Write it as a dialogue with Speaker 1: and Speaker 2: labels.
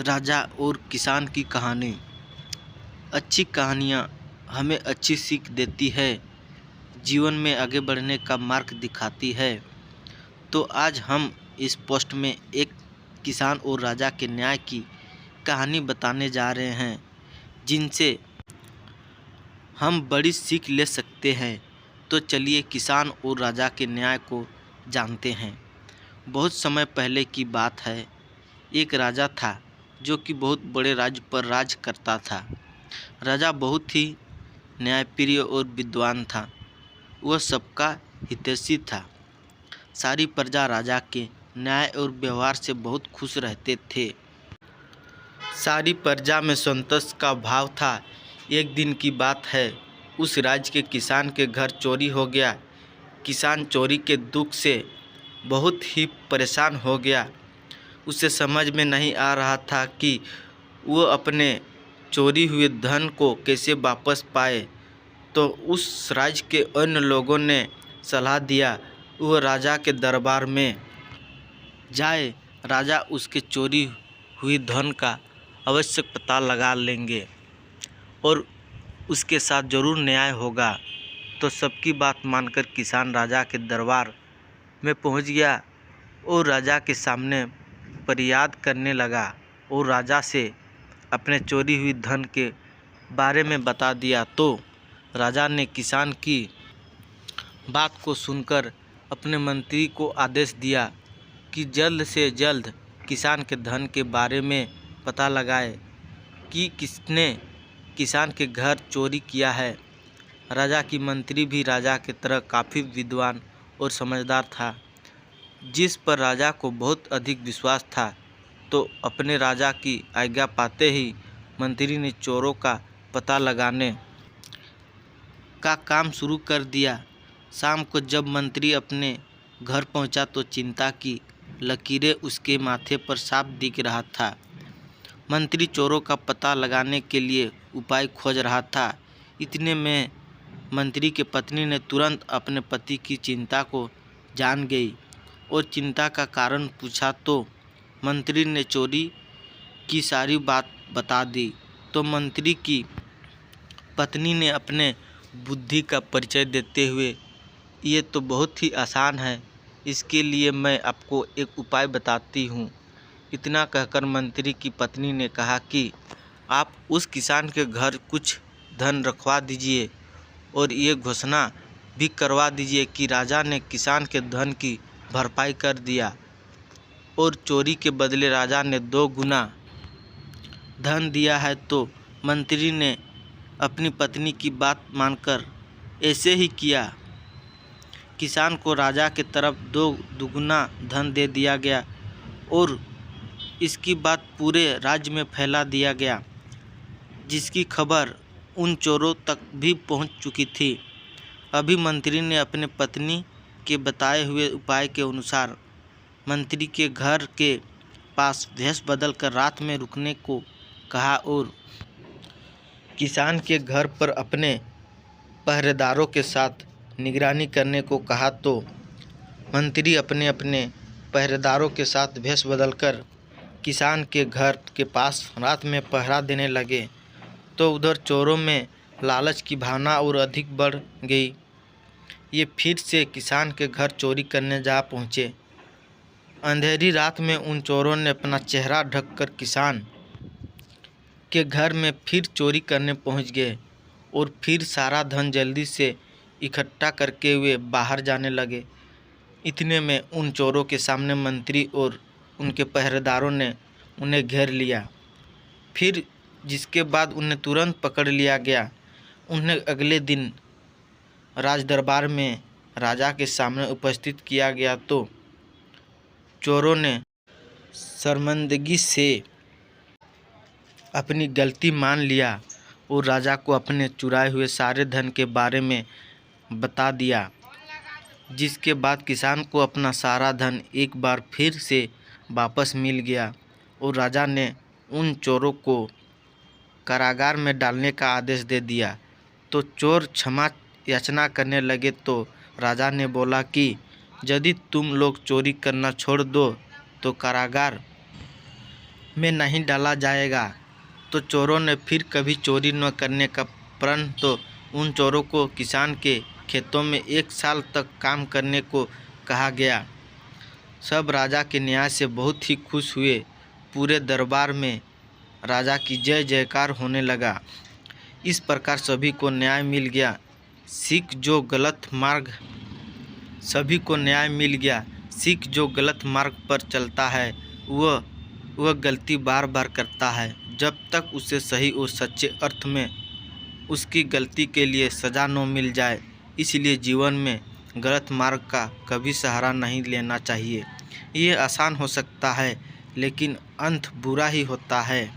Speaker 1: राजा और किसान की कहानी। अच्छी कहानियाँ हमें अच्छी सीख देती है, जीवन में आगे बढ़ने का मार्ग दिखाती है। तो आज हम इस पोस्ट में एक किसान और राजा के न्याय की कहानी बताने जा रहे हैं, जिनसे हम बड़ी सीख ले सकते हैं। तो चलिए किसान और राजा के न्याय को जानते हैं। बहुत समय पहले की बात है। एक राजा था जो कि बहुत बड़े राज्य पर राज करता था। राजा बहुत ही न्यायप्रिय और विद्वान था। वह सबका हितैषी था। सारी प्रजा राजा के न्याय और व्यवहार से बहुत खुश रहते थे। सारी प्रजा में संतोष का भाव था। एक दिन की बात है, उस राज्य के किसान के घर चोरी हो गया। किसान चोरी के दुख से बहुत ही परेशान हो गया। उसे समझ में नहीं आ रहा था कि वो अपने चोरी हुए धन को कैसे वापस पाए। तो उस राज्य के अन्य लोगों ने सलाह दिया वह राजा के दरबार में जाए। राजा उसके चोरी हुई धन का अवश्य पता लगा लेंगे और उसके साथ जरूर न्याय होगा। तो सबकी बात मानकर किसान राजा के दरबार में पहुंच गया और राजा के सामने फरियाद करने लगा और राजा से अपने चोरी हुई धन के बारे में बता दिया। तो राजा ने किसान की बात को सुनकर अपने मंत्री को आदेश दिया कि जल्द से जल्द किसान के धन के बारे में पता लगाए कि किसने किसान के घर चोरी किया है। राजा की मंत्री भी राजा की तरह काफ़ी विद्वान और समझदार था, जिस पर राजा को बहुत अधिक विश्वास था। तो अपने राजा की आज्ञा पाते ही मंत्री ने चोरों का पता लगाने का काम शुरू कर दिया। शाम को जब मंत्री अपने घर पहुंचा तो चिंता की लकीरें उसके माथे पर साफ दिख रहा था। मंत्री चोरों का पता लगाने के लिए उपाय खोज रहा था। इतने में मंत्री की पत्नी ने तुरंत अपने पति की चिंता को जान गई और चिंता का कारण पूछा। तो मंत्री ने चोरी की सारी बात बता दी। तो मंत्री की पत्नी ने अपने बुद्धि का परिचय देते हुए, ये तो बहुत ही आसान है, इसके लिए मैं आपको एक उपाय बताती हूँ। इतना कहकर मंत्री की पत्नी ने कहा कि आप उस किसान के घर कुछ धन रखवा दीजिए और ये घोषणा भी करवा दीजिए कि राजा ने किसान के धन की भरपाई कर दिया और चोरी के बदले राजा ने 2 गुना धन दिया है। तो मंत्री ने अपनी पत्नी की बात मानकर ऐसे ही किया। किसान को राजा की तरफ 2 दुगुना धन दे दिया गया और इसकी बात पूरे राज्य में फैला दिया गया, जिसकी खबर उन चोरों तक भी पहुंच चुकी थी। अभी मंत्री ने अपने पत्नी के बताए हुए उपाय के अनुसार मंत्री के घर के पास भेष बदलकर रात में रुकने को कहा और किसान के घर पर अपने पहरेदारों के साथ निगरानी करने को कहा। तो मंत्री अपने अपने पहरेदारों के साथ भेष बदलकर किसान के घर के पास रात में पहरा देने लगे। तो उधर चोरों में लालच की भावना और अधिक बढ़ गई। ये फिर से किसान के घर चोरी करने जा पहुँचे। अंधेरी रात में उन चोरों ने अपना चेहरा ढककर किसान के घर में फिर चोरी करने पहुंच गए और फिर सारा धन जल्दी से इकट्ठा करके वे बाहर जाने लगे। इतने में उन चोरों के सामने मंत्री और उनके पहरेदारों ने उन्हें घेर लिया। फिर जिसके बाद उन्हें तुरंत पकड़ लिया गया। उन्हें अगले दिन राज दरबार में राजा के सामने उपस्थित किया गया। तो चोरों ने शर्मिंदगी से अपनी गलती मान लिया और राजा को अपने चुराए हुए सारे धन के बारे में बता दिया, जिसके बाद किसान को अपना सारा धन एक बार फिर से वापस मिल गया और राजा ने उन चोरों को कारागार में डालने का आदेश दे दिया। तो चोर क्षमा याचना करने लगे। तो राजा ने बोला कि यदि तुम लोग चोरी करना छोड़ दो तो कारागार में नहीं डाला जाएगा तो चोरों ने फिर कभी चोरी न करने का प्रण। तो उन चोरों को किसान के खेतों में 1 साल तक काम करने को कहा गया। सब राजा के न्याय से बहुत ही खुश हुए। पूरे दरबार में राजा की जय जयकार होने लगा। इस प्रकार सभी को न्याय मिल गया। सिख जो गलत मार्ग पर चलता है वह गलती बार बार करता है जब तक उसे सही और सच्चे अर्थ में उसकी गलती के लिए सज़ा न मिल जाए। इसलिए जीवन में गलत मार्ग का कभी सहारा नहीं लेना चाहिए। ये आसान हो सकता है लेकिन अंत बुरा ही होता है।